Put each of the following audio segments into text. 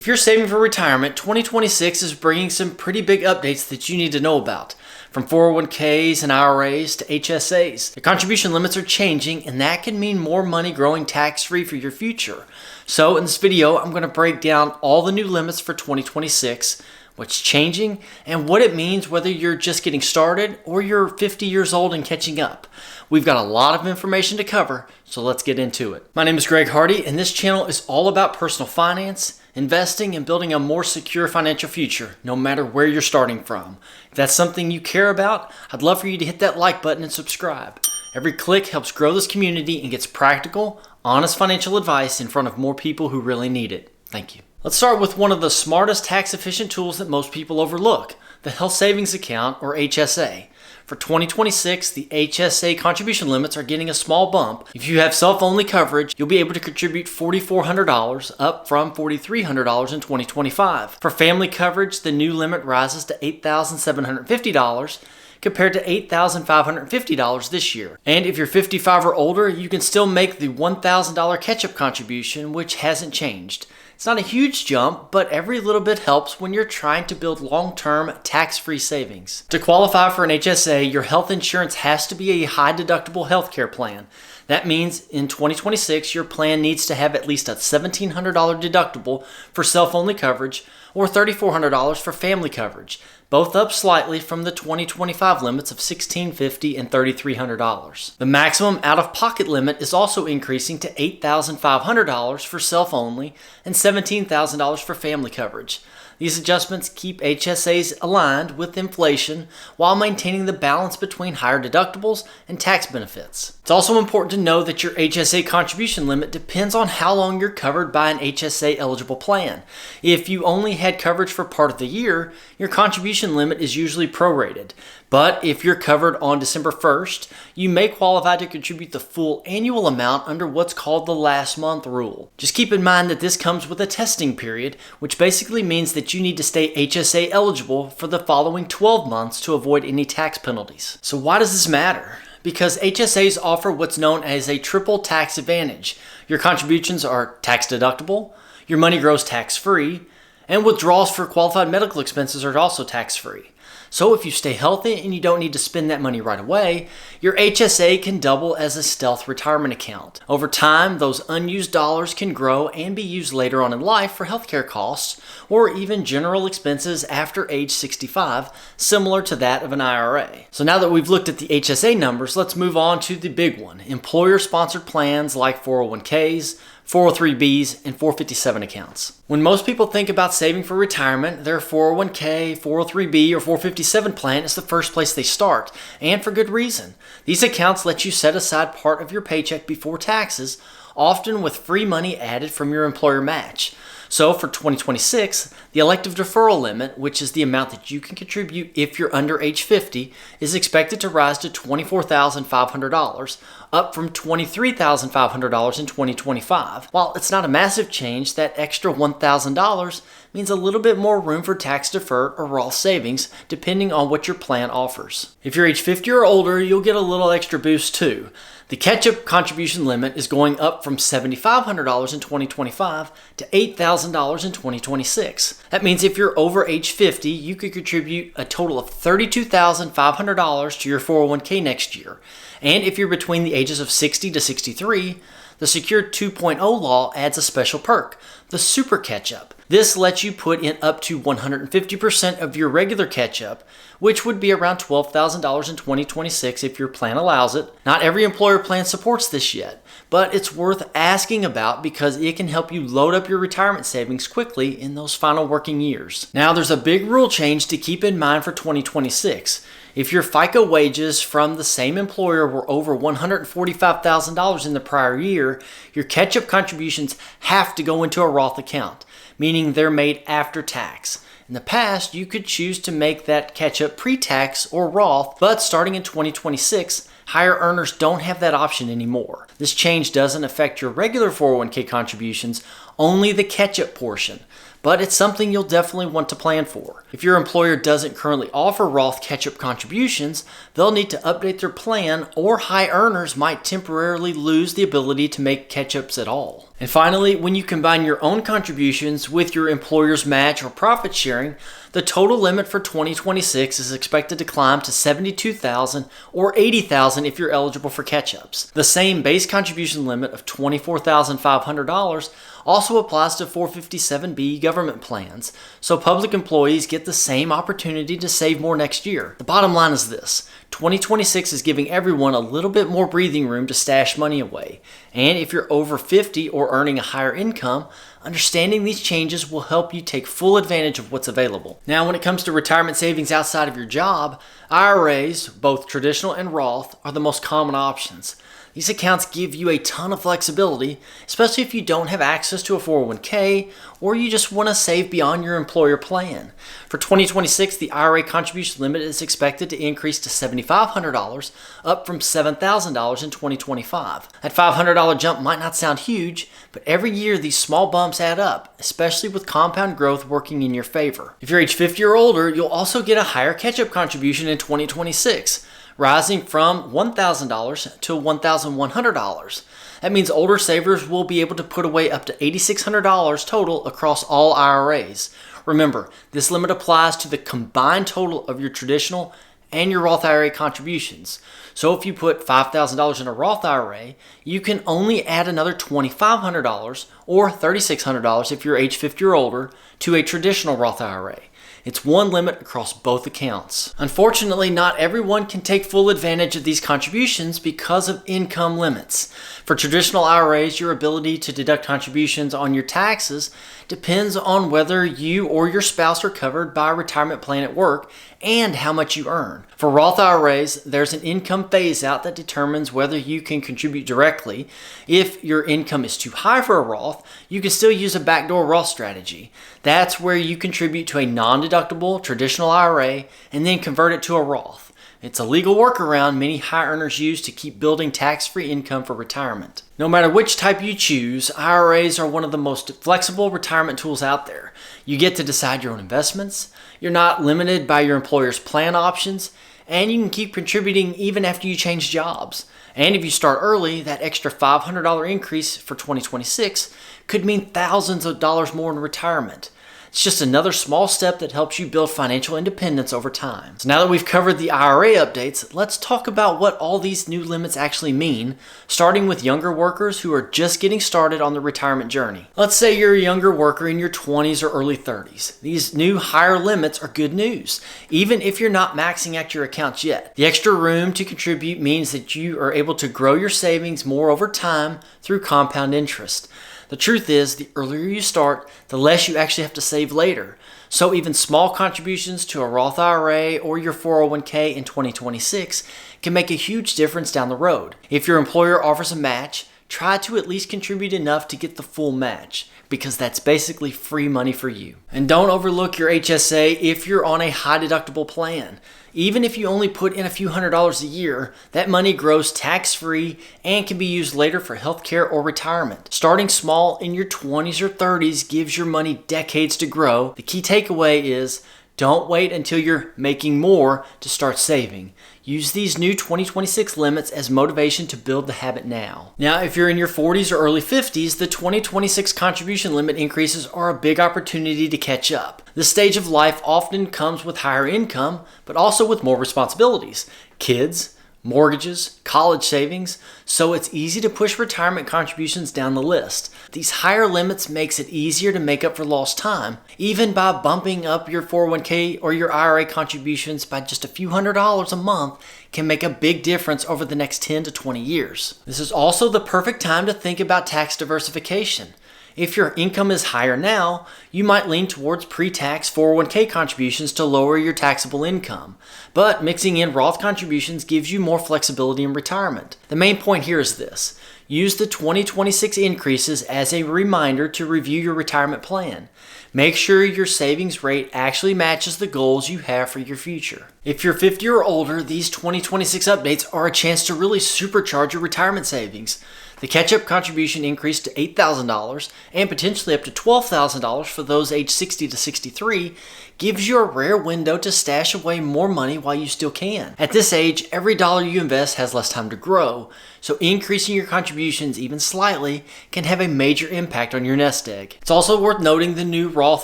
If you're saving for retirement, 2026 is bringing some pretty big updates that you need to know about. From 401ks and IRAs to HSAs, the contribution limits are changing, and that can mean more money growing tax-free for your future. So in this video, I'm going to break down all the new limits for 2026, what's changing, and what it means whether you're just getting started or you're 50 years old and catching up. We've got a lot of information to cover, so let's get into it. My name is Greg Hardy, and this channel is all about personal finance, investing, and building a more secure financial future, no matter where you're starting from. If that's something you care about, I'd love for you to hit that like button and subscribe. Every click helps grow this community and gets practical, honest financial advice in front of more people who really need it. Thank you. Let's start with one of the smartest tax-efficient tools that most people overlook, the Health Savings Account, or HSA. For 2026, the HSA contribution limits are getting a small bump. If you have self-only coverage, you'll be able to contribute $4,400, up from $4,300 in 2025. For family coverage, the new limit rises to $8,750, compared to $8,550 this year. And if you're 55 or older, you can still make the $1,000 catch-up contribution, which hasn't changed. It's not a huge jump, but every little bit helps when you're trying to build long-term tax-free savings. To qualify for an HSA, your health insurance has to be a high-deductible healthcare plan. That means in 2026, your plan needs to have at least a $1,700 deductible for self-only coverage or $3,400 for family coverage, both up slightly from the 2025 limits of $1,650 and $3,300. The maximum out-of-pocket limit is also increasing to $8,500 for self-only and $17,000 for family coverage. These adjustments keep HSAs aligned with inflation while maintaining the balance between higher deductibles and tax benefits. It's also important to know that your HSA contribution limit depends on how long you're covered by an HSA eligible plan. If you only had coverage for part of the year, your contribution limit is usually prorated. But if you're covered on December 1st, you may qualify to contribute the full annual amount under what's called the last month rule. Just keep in mind that this comes with a testing period, which basically means that you need to stay HSA eligible for the following 12 months to avoid any tax penalties. So why does this matter? Because HSAs offer what's known as a triple tax advantage. Your contributions are tax deductible, your money grows tax-free, and withdrawals for qualified medical expenses are also tax-free. So if you stay healthy and you don't need to spend that money right away, your HSA can double as a stealth retirement account. Over time, those unused dollars can grow and be used later on in life for healthcare costs or even general expenses after age 65, similar to that of an IRA. So now that we've looked at the HSA numbers, let's move on to the big one, employer-sponsored plans like 401ks, 403bs, and 457 accounts. When most people think about saving for retirement, their 401k, 403b, or 457 plan is the first place they start, and for good reason. These accounts let you set aside part of your paycheck before taxes, often with free money added from your employer match. So for 2026, the elective deferral limit, which is the amount that you can contribute if you're under age 50, is expected to rise to $24,500, up from $23,500 in 2025. While it's not a massive change, that extra $1,000 means a little bit more room for tax deferred or Roth savings, depending on what your plan offers. If you're age 50 or older, you'll get a little extra boost too. The catch-up contribution limit is going up from $7,500 in 2025 to $8,000 in 2026. That means if you're over age 50, you could contribute a total of $32,500 to your 401k next year. And if you're between the ages of 60 to 63, the Secure 2.0 law adds a special perk, the Super Catch-Up. This lets you put in up to 150% of your regular catch-up, which would be around $12,000 in 2026 if your plan allows it. Not every employer plan supports this yet, but it's worth asking about because it can help you load up your retirement savings quickly in those final working years. Now, there's a big rule change to keep in mind for 2026. If your FICA wages from the same employer were over $145,000 in the prior year, your catch-up contributions have to go into a Roth account, meaning they're made after tax. In the past, you could choose to make that catch-up pre-tax or Roth, but starting in 2026, higher earners don't have that option anymore. This change doesn't affect your regular 401k contributions, only the catch-up portion. But it's something you'll definitely want to plan for. If your employer doesn't currently offer Roth catch-up contributions, they'll need to update their plan, or high earners might temporarily lose the ability to make catch-ups at all. And finally, when you combine your own contributions with your employer's match or profit sharing, the total limit for 2026 is expected to climb to $72,000 or $80,000 if you're eligible for catch-ups. The same base contribution limit of $24,500 also applies to 457B government plans, so public employees get the same opportunity to save more next year. The bottom line is this: 2026 is giving everyone a little bit more breathing room to stash money away. And if you're over 50 or earning a higher income, understanding these changes will help you take full advantage of what's available. Now, when it comes to retirement savings outside of your job, IRAs, both traditional and Roth, are the most common options. These accounts give you a ton of flexibility, especially if you don't have access to a 401k or you just want to save beyond your employer plan. For 2026, the IRA contribution limit is expected to increase to $7,500, up from $7,000 in 2025. That $500 jump might not sound huge, but every year these small bumps add up, especially with compound growth working in your favor. If you're age 50 or older, you'll also get a higher catch-up contribution in 2026. Rising from $1,000 to $1,100. That means older savers will be able to put away up to $8,600 total across all IRAs. Remember, this limit applies to the combined total of your traditional and your Roth IRA contributions. So if you put $5,000 in a Roth IRA, you can only add another $2,500 or $3,600 if you're age 50 or older to a traditional Roth IRA. It's one limit across both accounts. Unfortunately, not everyone can take full advantage of these contributions because of income limits. For traditional IRAs, your ability to deduct contributions on your taxes depends on whether you or your spouse are covered by a retirement plan at work and how much you earn. For Roth IRAs, there's an income phase-out that determines whether you can contribute directly. If your income is too high for a Roth, you can still use a backdoor Roth strategy. That's where you contribute to a non-deductible traditional IRA and then convert it to a Roth. It's a legal workaround many high earners use to keep building tax-free income for retirement. No matter which type you choose, IRAs are one of the most flexible retirement tools out there. You get to decide your own investments, you're not limited by your employer's plan options, and you can keep contributing even after you change jobs. And if you start early, that extra $500 increase for 2026 could mean thousands of dollars more in retirement. It's just another small step that helps you build financial independence over time. So now that we've covered the IRA updates, let's talk about what all these new limits actually mean, starting with younger workers who are just getting started on the retirement journey. Let's say you're a younger worker in your 20s or early 30s. These new higher limits are good news, even if you're not maxing out your accounts yet. The extra room to contribute means that you are able to grow your savings more over time through compound interest. The truth is, the earlier you start, the less you actually have to save later. So even small contributions to a Roth IRA or your 401k in 2026 can make a huge difference down the road. If your employer offers a match, try to at least contribute enough to get the full match, because that's basically free money for you. And don't overlook your HSA if you're on a high deductible plan. Even if you only put in a few $100s a year, that money grows tax-free and can be used later for healthcare or retirement. Starting small in your 20s or 30s gives your money decades to grow. The key takeaway is, don't wait until you're making more to start saving. Use these new 2026 limits as motivation to build the habit now. Now, if you're in your 40s or early 50s, the 2026 contribution limit increases are a big opportunity to catch up. This stage of life often comes with higher income, but also with more responsibilities. Kids, mortgages, college savings, so it's easy to push retirement contributions down the list. These higher limits makes it easier to make up for lost time, even by bumping up your 401k or your IRA contributions by just a few $100s a month can make a big difference over the next 10 to 20 years. This is also the perfect time to think about tax diversification. If your income is higher now, you might lean towards pre-tax 401k contributions to lower your taxable income. But mixing in Roth contributions gives you more flexibility in retirement. The main point here is this: use the 2026 increases as a reminder to review your retirement plan. Make sure your savings rate actually matches the goals you have for your future. If you're 50 or older, these 2026 updates are a chance to really supercharge your retirement savings. The catch-up contribution increased to $8,000 and potentially up to $12,000 for those aged 60 to 63 gives you a rare window to stash away more money while you still can. At this age, every dollar you invest has less time to grow, so increasing your contributions even slightly can have a major impact on your nest egg. It's also worth noting the new Roth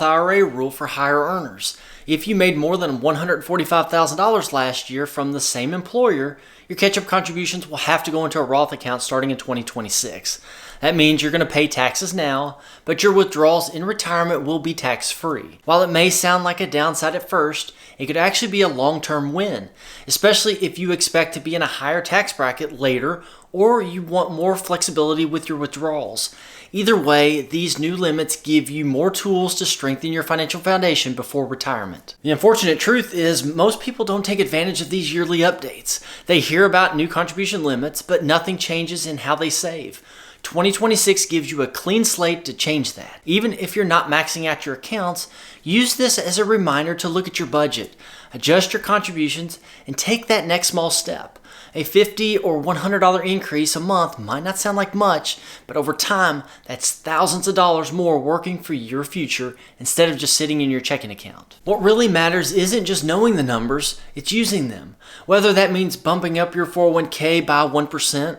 IRA rule for higher earners. If you made more than $145,000 last year from the same employer, your catch-up contributions will have to go into a Roth account starting in 2026. That means you're going to pay taxes now, but your withdrawals in retirement will be tax-free. While it may sound like a downside at first, it could actually be a long-term win, especially if you expect to be in a higher tax bracket later or you want more flexibility with your withdrawals. Either way, these new limits give you more tools to strengthen your financial foundation before retirement. The unfortunate truth is most people don't take advantage of these yearly updates. They hear about new contribution limits, but nothing changes in how they save. 2026 gives you a clean slate to change that. Even if you're not maxing out your accounts, use this as a reminder to look at your budget, adjust your contributions, and take that next small step. A $50 or $100 increase a month might not sound like much, but over time, that's thousands of dollars more working for your future instead of just sitting in your checking account. What really matters isn't just knowing the numbers, it's using them. Whether that means bumping up your 401k by 1%,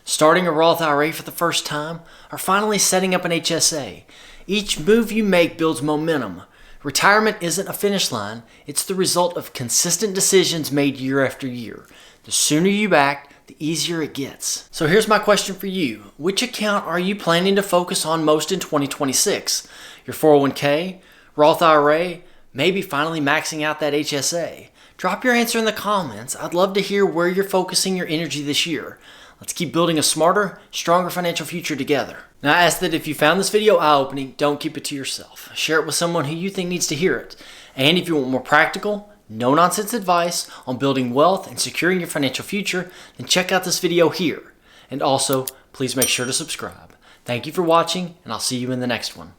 starting a Roth IRA for the first time, or finally setting up an HSA. Each move you make builds momentum. Retirement isn't a finish line, it's the result of consistent decisions made year after year. The sooner you act, the easier it gets. So here's my question for you. Which account are you planning to focus on most in 2026? Your 401k, Roth IRA, maybe finally maxing out that HSA? Drop your answer in the comments. I'd love to hear where you're focusing your energy this year. Let's keep building a smarter, stronger financial future together. Now I ask that if you found this video eye-opening, don't keep it to yourself. Share it with someone who you think needs to hear it. And if you want more practical, no-nonsense advice on building wealth and securing your financial future, then check out this video here. And also, please make sure to subscribe. Thank you for watching, and I'll see you in the next one.